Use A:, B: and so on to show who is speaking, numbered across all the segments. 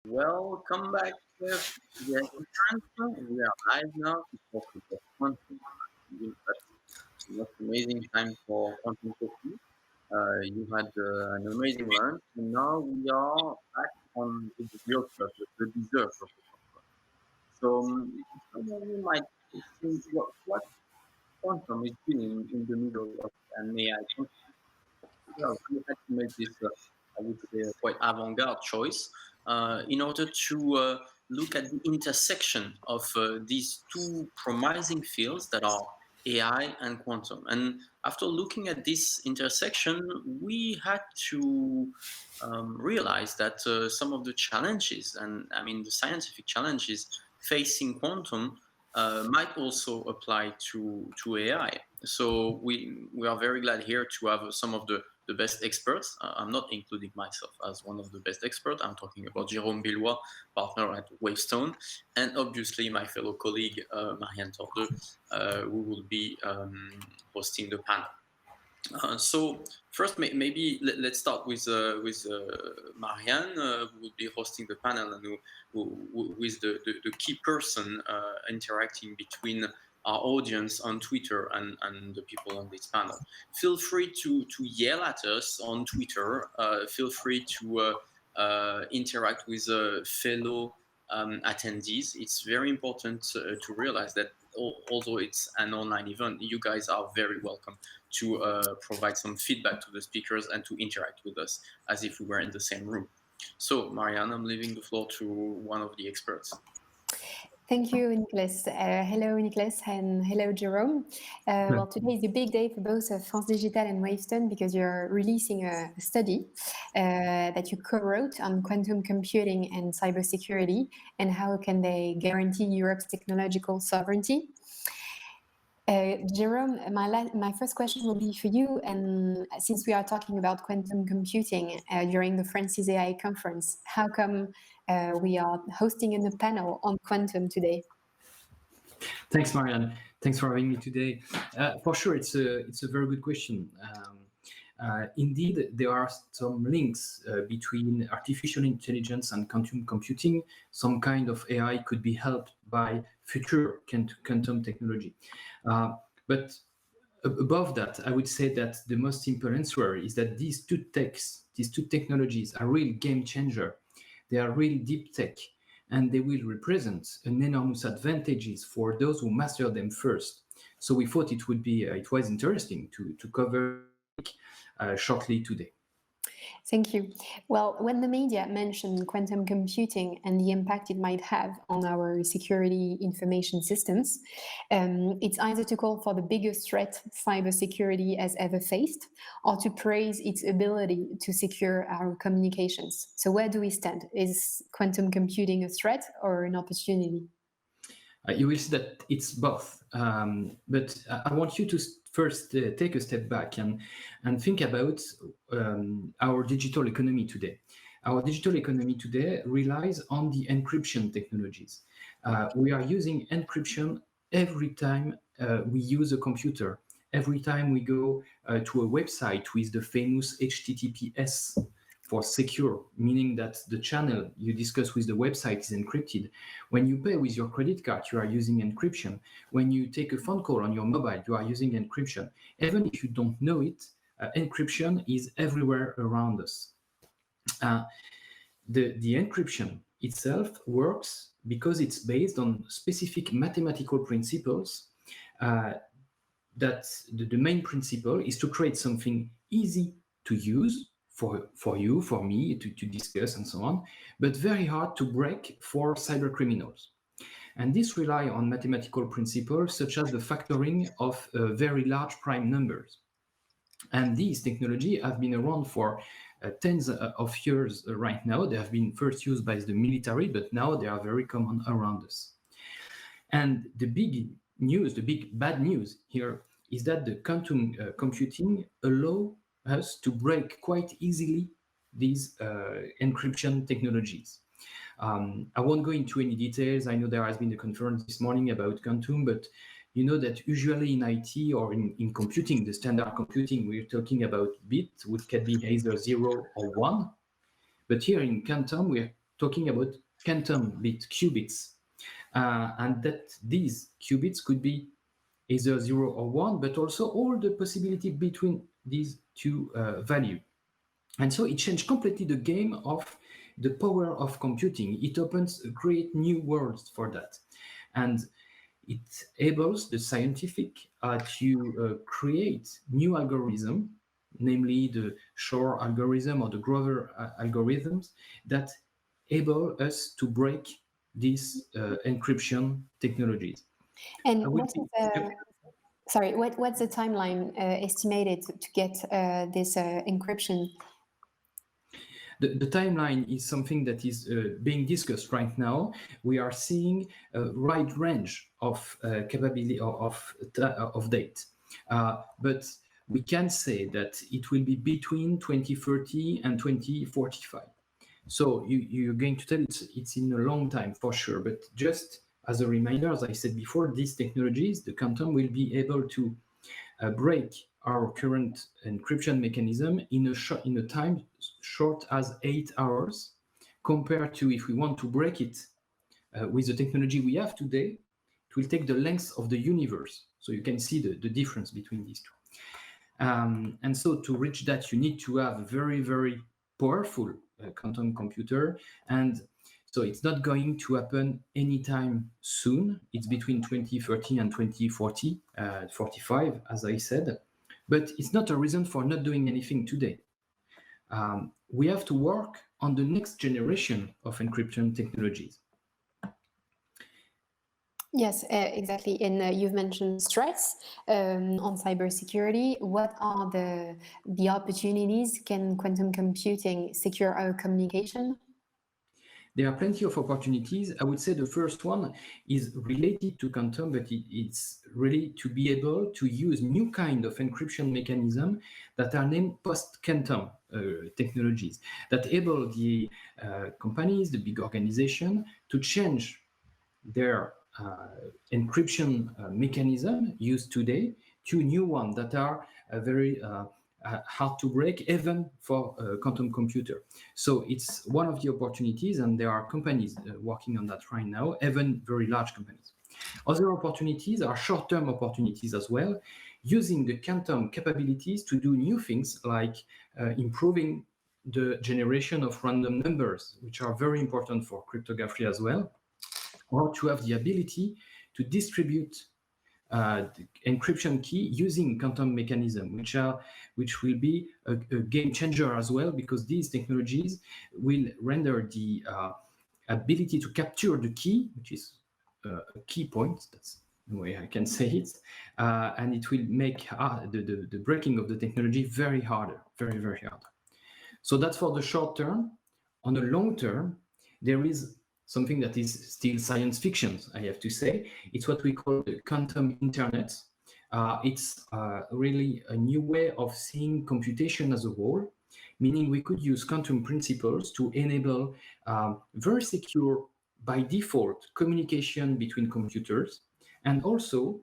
A: Welcome back to the conference. We are live now to talk about quantum. That's the amazing time for quantum coffee. You had an amazing lunch, and now we are back on the dessert of the conference. Some of you might think what quantum is doing in the middle of an AI conference. Well, we had to make this, I would say, a quite avant-garde choice in order to look at the intersection of these two promising fields that are AI and quantum. And after looking at this intersection, we had to realize that some of the challenges, and I mean the scientific challenges facing quantum, might also apply to AI. So we are very glad here to have some of the best experts. I'm not including myself as one of the best experts. I'm talking about Gérôme Billois, partner at Wavestone, and obviously my fellow colleague Marianne Tordeux, who will be hosting the panel. So first, maybe let's start with Marianne, who will be hosting the panel and who is the key person interacting between our audience on Twitter and the people on this panel. Feel free to yell at us on Twitter. Feel free to interact with fellow attendees. It's very important to realize that although it's an online event, you guys are very welcome to provide some feedback to the speakers and to interact with us as if we were in the same room. So, Marianne, I'm leaving the floor to one of the experts.
B: Thank you, Nicolas. Hello, Nicolas, and hello, Jérôme. Well, today is a big day for both France Digitale and Wavestone because you're releasing a study that you co-wrote on quantum computing and cybersecurity and how can they guarantee Europe's technological sovereignty. Jérôme, my first question will be for you, and since we are talking about quantum computing during the France's AI conference, how come we are hosting a panel on quantum today?
C: Thanks, Marianne. Thanks for having me today. For sure, it's a very good question. Indeed, there are some links between artificial intelligence and quantum computing. Some kind of AI could be helped by future quantum technology. But above that, I would say that the most simple answer is that these two technologies are real game changer. They are real deep tech, and they will represent an enormous advantages for those who master them first. So we thought it was interesting to cover shortly today.
B: Thank you. Well, when the media mentioned quantum computing and the impact it might have on our security information systems, it's either to call for the biggest threat cybersecurity has ever faced or to praise its ability to secure our communications. So where do we stand? Is quantum computing a threat or an opportunity?
C: You will see that it's both. But I want you to first take a step back and think about our digital economy today. Our digital economy today relies on the encryption technologies. We are using encryption every time we use a computer, every time we go to a website with the famous HTTPS for secure, meaning that the channel you discuss with the website is encrypted. When you pay with your credit card, you are using encryption. When you take a phone call on your mobile, you are using encryption. Even if you don't know it, encryption is everywhere around us. The encryption itself works because it's based on specific mathematical principles. That the main principle is to create something easy to use for you, for me, to discuss and so on, but very hard to break for cyber criminals. And this rely on mathematical principles such as the factoring of very large prime numbers. And these technology have been around for tens of years right now. They have been first used by the military, but now they are very common around us. And the big news, the big bad news here is that the quantum computing allow us to break quite easily these encryption technologies. I won't go into any details. I know there has been a conference this morning about quantum, but you know that usually in IT or in computing, the standard computing, we're talking about bit, which can be either 0 or 1. But here in quantum, we're talking about quantum bit qubits, and that these qubits could be either 0 or 1, but also all the possibility between these two values. And so it changed completely the game of the power of computing. It opens great new worlds for that. And it enables the scientific to create new algorithms, namely the Shor algorithm or the Grover algorithms, that enable us to break these encryption technologies.
B: And what's the timeline estimated to get this encryption?
C: The timeline is something that is being discussed right now. We are seeing a wide range of capability of date, but we can say that it will be between 2030 and 2045. So you're going to tell it's in a long time for sure, but just as a reminder, as I said before, these technologies, the quantum, will be able to break our current encryption mechanism in a time short as 8 hours, compared to if we want to break it with the technology we have today, it will take the length of the universe. So you can see the difference between these two. And so to reach that, you need to have a very, very powerful quantum computer. And so it's not going to happen anytime soon. It's between 2030 and 2040, 45, as I said. But it's not a reason for not doing anything today. We have to work on the next generation of encryption technologies.
B: Yes, exactly. And you've mentioned stress on cybersecurity. What are the opportunities? Can quantum computing secure our communication?
C: There are plenty of opportunities. I would say the first one is related to quantum, but it's really to be able to use new kind of encryption mechanism that are named post-quantum technologies that enable the companies, the big organization, to change their encryption mechanism used today to new ones that are very hard to break, even for a quantum computer. So it's one of the opportunities, and there are companies working on that right now, even very large companies. Other opportunities are short-term opportunities as well, using the quantum capabilities to do new things like improving the generation of random numbers, which are very important for cryptography as well, or to have the ability to distribute the encryption key using quantum mechanism, which will be a game changer as well, because these technologies will render the ability to capture the key, which is a key point, that's the way I can say it, and it will make the breaking of the technology very harder, very, very hard. So that's for the short term. On the long term, there is something that is still science fiction, I have to say. It's what we call the quantum internet. It's really a new way of seeing computation as a whole, meaning we could use quantum principles to enable very secure, by default, communication between computers, and also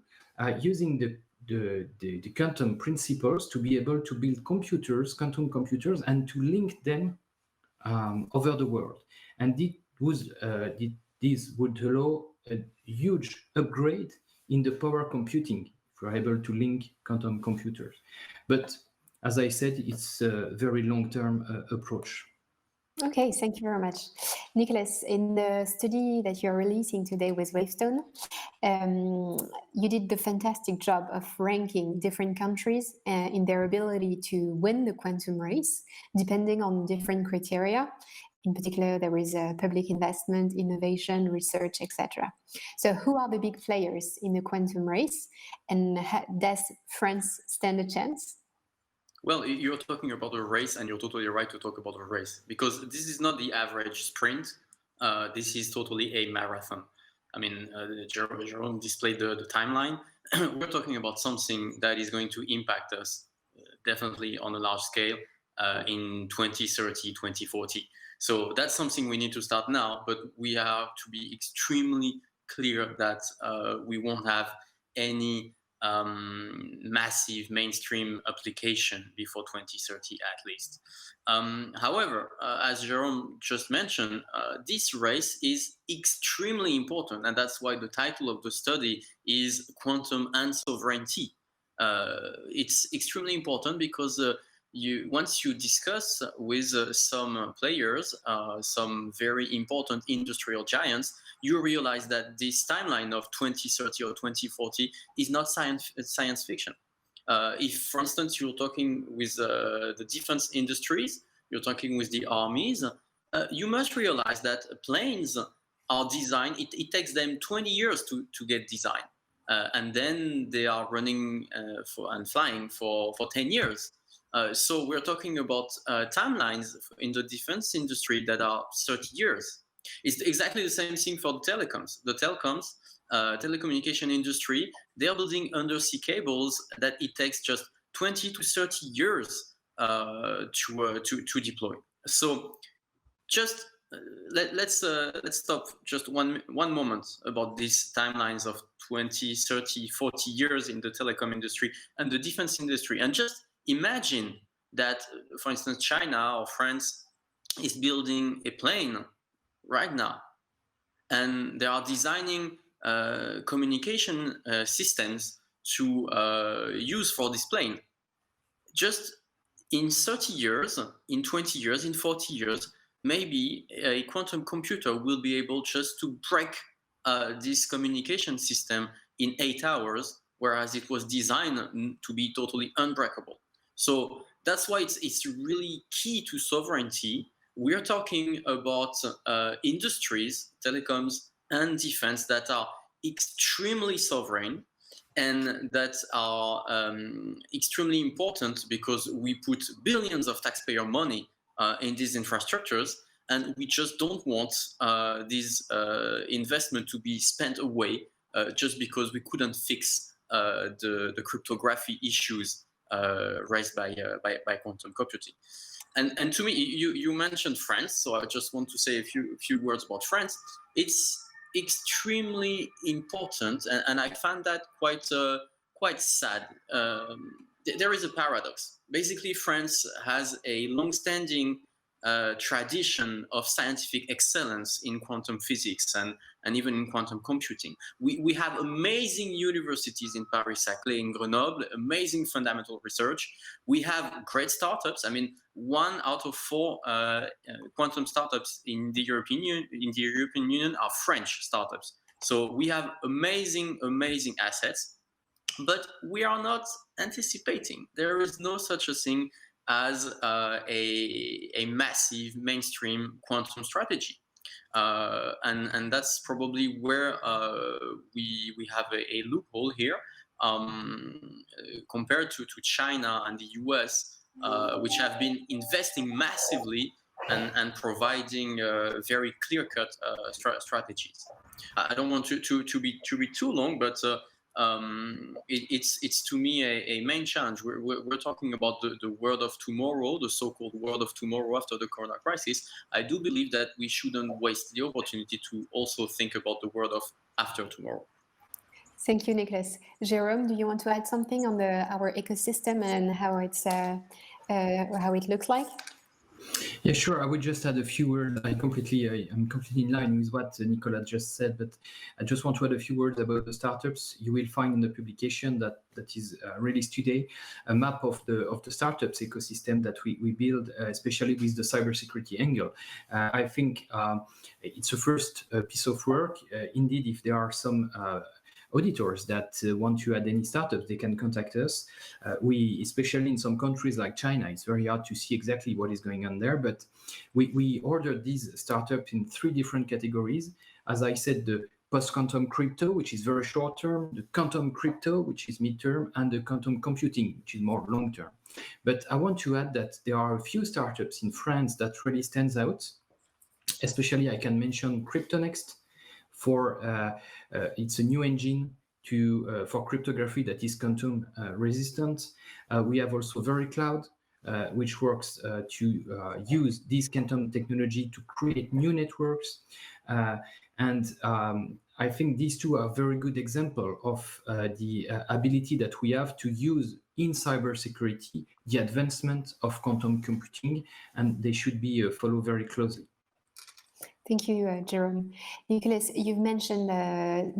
C: using the quantum principles to be able to build computers, quantum computers, and to link them over the world. And this would allow a huge upgrade in the power computing if we're able to link quantum computers. But as I said, it's a very long-term approach.
B: Okay, thank you very much. Nicolas, in the study that you're releasing today with Wavestone, you did the fantastic job of ranking different countries in their ability to win the quantum race, depending on different criteria. In particular, there is public investment, innovation, research, etc. So who are the big players in the quantum race, and does France stand a chance?
A: Well, you're talking about a race, and you're totally right to talk about a race, because this is not the average sprint. This is totally a marathon. I mean, Jérôme displayed the timeline. We're talking about something that is going to impact us definitely on a large scale in 2030, 2040. So that's something we need to start now, but we have to be extremely clear that we won't have any massive mainstream application before 2030 at least. However, as Jérôme just mentioned, this race is extremely important, and that's why the title of the study is Quantum and Sovereignty. It's extremely important because once you discuss with some players, some very important industrial giants, you realize that this timeline of 2030 or 2040 is not science fiction. If, for instance, you're talking with the defense industries, you're talking with the armies, you must realize that planes are designed, it takes them 20 years to get designed. And then they are running and flying for 10 years. So we're talking about timelines in the defense industry that are 30 years. It's exactly the same thing for the telecoms. The telecommunication industry, they're building undersea cables that it takes just 20 to 30 years to deploy. So just let's stop just one moment about these timelines of 20, 30, 40 years in the telecom industry and the defense industry, and just imagine that, for instance, China or France is building a plane right now, and they are designing communication systems to use for this plane. Just in 30 years, in 20 years, in 40 years, maybe a quantum computer will be able just to break this communication system in 8 hours, whereas it was designed to be totally unbreakable. So that's why it's really key to sovereignty. We're talking about industries, telecoms, and defense that are extremely sovereign and that are extremely important because we put billions of taxpayer money in these infrastructures, and we just don't want this investment to be spent away just because we couldn't fix the cryptography issues raised by quantum computing. And to me, you mentioned France, so I just want to say a few words about France. It's extremely important, and I find that quite sad. There is a paradox. Basically, France has a long-standing tradition of scientific excellence in quantum physics and even in quantum computing. We have amazing universities in Paris-Saclay, in Grenoble, amazing fundamental research. We have great startups. I mean, 1 out of 4 quantum startups in the European Union are French startups. So we have amazing assets, but we are not anticipating. There is no such a thing as a massive mainstream quantum strategy. And that's probably where we have a loophole here compared to China and the US, which have been investing massively and providing very clear-cut strategies. I don't want to be too long, but it's to me a main challenge. We're talking about the world of tomorrow, the so-called world of tomorrow after the corona crisis. I do believe that we shouldn't waste the opportunity to also think about the world of after tomorrow.
B: Thank you, Nicolas. Jérôme, do you want to add something on our ecosystem and how it looks like?
C: Yeah, sure. I would just add a few words. I'm completely in line with what Nicolas just said, but I just want to add a few words about the startups. You will find in the publication that is released today a map of the startups ecosystem that we build, especially with the cybersecurity angle. I think it's a first piece of work. Indeed, if there are some auditors that want to add any startups, they can contact us. We, especially in some countries like China, it's very hard to see exactly what is going on there, but we ordered these startups in 3 different categories. As I said, the post-quantum crypto, which is very short term, the quantum crypto, which is mid-term, and the quantum computing, which is more long-term. But I want to add that there are a few startups in France that really stands out. Especially, I can mention CryptoNext, it's a new engine for cryptography that is quantum resistant. We have also VeryCloud, which works to use this quantum technology to create new networks. I think these two are very good example of the ability that we have to use in cybersecurity the advancement of quantum computing, and they should be followed very closely.
B: Thank you, Jérôme. Nicolas, you've mentioned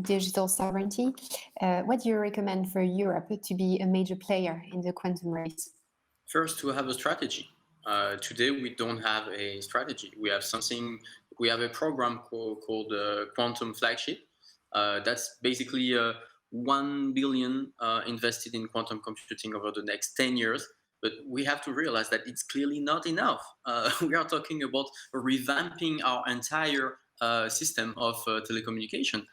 B: digital sovereignty. What do you recommend for Europe to be a major player in the quantum race?
A: First, to have a strategy. Today, we don't have a strategy. We have a program called Quantum Flagship. That's basically 1 billion invested in quantum computing over the next 10 years. But we have to realize that it's clearly not enough. We are talking about revamping our entire system of telecommunication.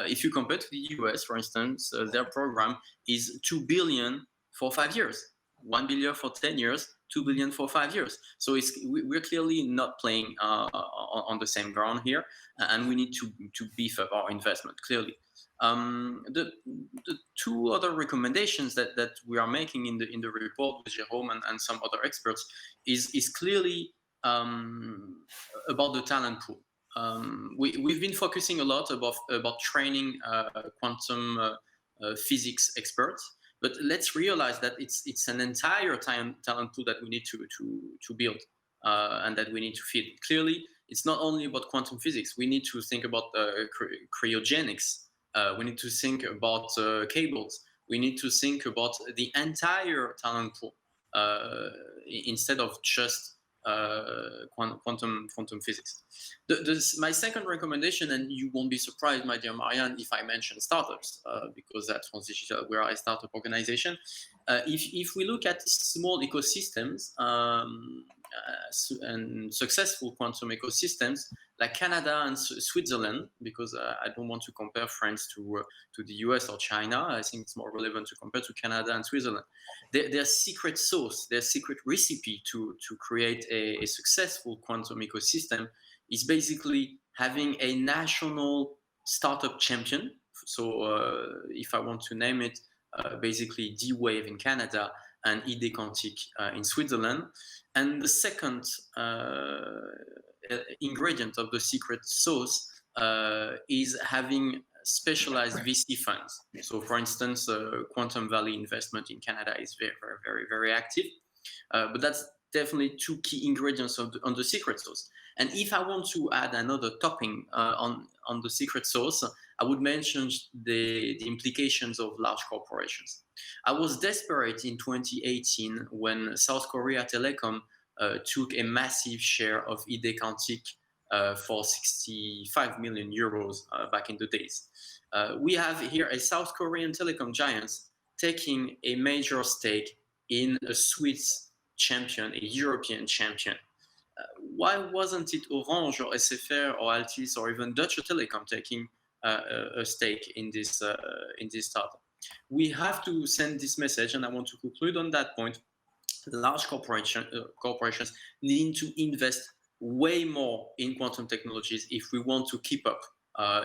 A: If you compare to the US, for instance, their program is 2 billion for 5 years. 1 billion for 10 years, 2 billion for 5 years. So we're clearly not playing on the same ground here, and we need to beef up our investment, clearly. The two other recommendations that we are making in the report with Jérôme and some other experts is clearly about the talent pool. We've been focusing a lot about training quantum physics experts. But let's realize that it's an entire talent pool that we need to build and that we need to feed. Clearly, it's not only about quantum physics. We need to think about cryogenics. We need to think about cables. We need to think about the entire talent pool instead of just quantum physics. My second recommendation, and you won't be surprised, my dear Marianne, if I mention startups, because that's Digital, we are a startup organization. If we look at small ecosystems and successful quantum ecosystems like Canada and Switzerland, because I don't want to compare France to the US or China. I think it's more relevant to compare to Canada and Switzerland. Their secret sauce, their secret recipe to create a successful quantum ecosystem is basically having a national startup champion. So if I want to name it, basically D-Wave in Canada and ID Quantique in Switzerland. And the second ingredient of the secret sauce is having specialized VC funds. So for instance, Quantum Valley Investment in Canada is very, very, very active. But that's definitely two key ingredients on the secret sauce. And if I want to add another topping on the secret sauce, I would mention the implications of large corporations. I was desperate in 2018 when South Korea Telecom took a massive share of ID Quantique for 65 million euros back in the days. We have here a South Korean telecom giant taking a major stake in a Swiss champion, a European champion. Why wasn't it Orange or SFR or Altice or even Deutsche Telekom taking a stake in this startup? We have to send this message, and I want to conclude on that point. Large corporations need to invest way more in quantum technologies if we want to keep up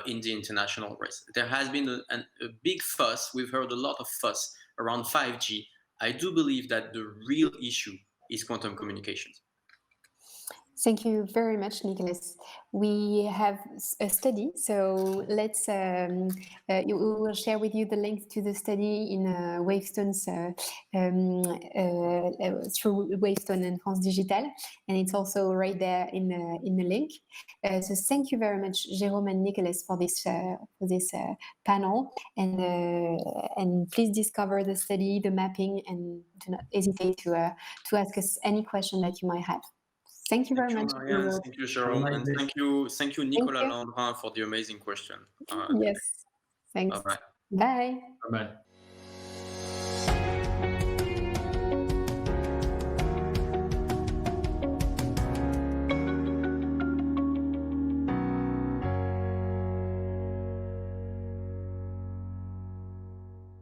A: in the international race. There has been a big fuss. We've heard a lot of fuss around 5G. I do believe that the real issue is quantum communications.
B: Thank you very much, Nicolas. We have a study, so let's. We will share with you the link to the study in Wavestone's through Wavestone and France Digitale, and it's also right there in the link. So thank you very much, Jérôme and Nicolas, for this panel, and please discover the study, the mapping, and do not hesitate to ask us any question that you might have. Thank you very much.
A: Marianne. Thank you, Gérôme. And thank you, Nicolas Landrin, for the amazing question.
B: Yes. Thanks.
A: Bye-bye.
B: Bye.
C: Bye-bye.